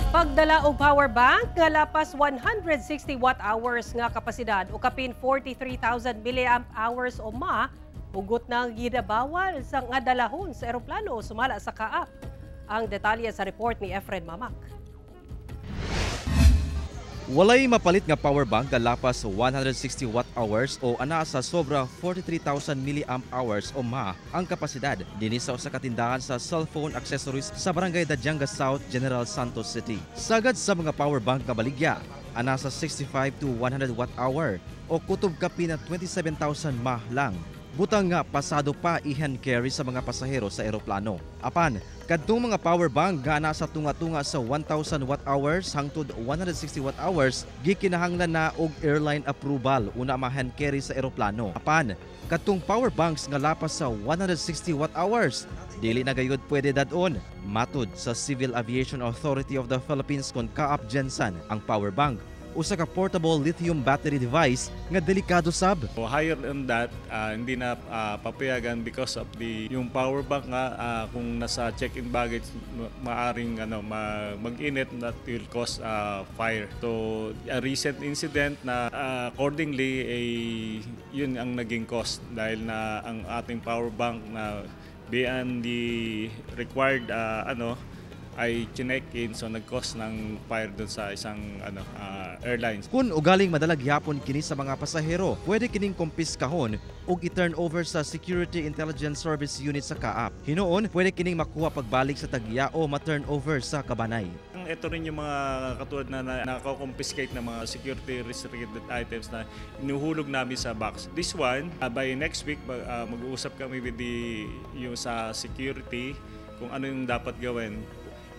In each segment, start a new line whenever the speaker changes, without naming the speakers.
Pagdala og power bank nga lapas 160 watt-hours nga kapasidad o kapin 43,000 milliamp hours o hugot nang gidabawal sa nga dalahon sa eroplano sumala sa kaap. Ang detalye sa report ni Efren Mamak.
Walay mapalit nga power bank nga lapas 160 watt-hours o ana sa sobra 43,000 milliamp hours o ang kapasidad dinhi sa usa ka tindahan sa cellphone accessories sa barangay Dadyanga South, General Santos City. Sagad sa mga power bank nga baligya, ana sa 65 to 100 watt-hour o kutob kapi na 27,000 lang. Butang nga pasado pa i-hand carry sa mga pasahero sa eroplano. Apan, kadtong mga power bank nga nasa tunga-tunga sa 1,000 watt-hours hangtod 160 watt-hours, gikinahanglan na og airline approval una ma-hand carry sa eroplano. Apan, kadtong power banks nga lapas sa 160 watt-hours, dili na gayud pwede dadon. Matud sa Civil Aviation Authority of the Philippines kon Kaap Gensan, ang power bank usa ka portable lithium battery device nga delikado sab.
Higher than that, hindi na papayagan because of yung power bank nga kung nasa check-in baggage maaring mag-init that will cause fire. So a recent incident na accordingly yun ang naging cost dahil na ang ating power bank na beyond the required ay chinek-in, so nag-cause ng fire doon sa isang airlines.
Kung ugaling madalag yapon kini sa mga pasahero, pwede kining kumpiskahon ug i-turn over sa Security Intelligence Service Unit sa Kaap. Hinuon, pwede kining makuha pagbalik sa tagya o ma-turn over sa kabanay.
Ito rin yung mga katulad na nakakompiskate na mga security restricted items na inuhulog namin sa box. This one, by next week, mag-uusap kami with yung sa security kung ano yung dapat gawin.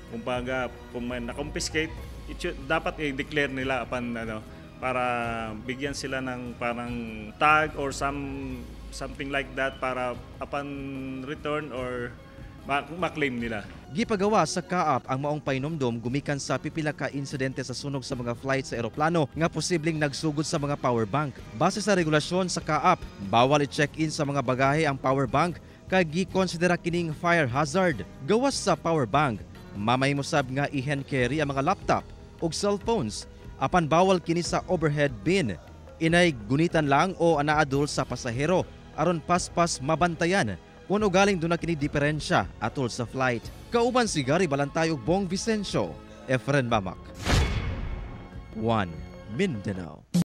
Kung may na-confiscate, dapat i-declare nila para bigyan sila ng parang tag or something like that para upon return or ma-claim nila.
Gipagawa sa Kaap ang maong painomdom gumikan sa pipila ka insidente sa sunog sa mga flight sa eroplano nga posibleng nagsugod sa mga power bank. Base sa regulasyon sa Kaap, bawal i-check-in sa mga bagahe ang power bank kay gi-konsidera kining fire hazard. Gawas sa power bank, mamay mo sab nga i-hand carry ang mga laptop ug cellphones. Apan bawal kini sa overhead bin. Inay gunitan lang o anaadol sa pasahero aron paspas mabantayan kung ugaling doon na kini diferensya atol sa flight. Kauban si Gary Balantay ug Bong Vicencio, Efren Mamak, 1 Mindanao.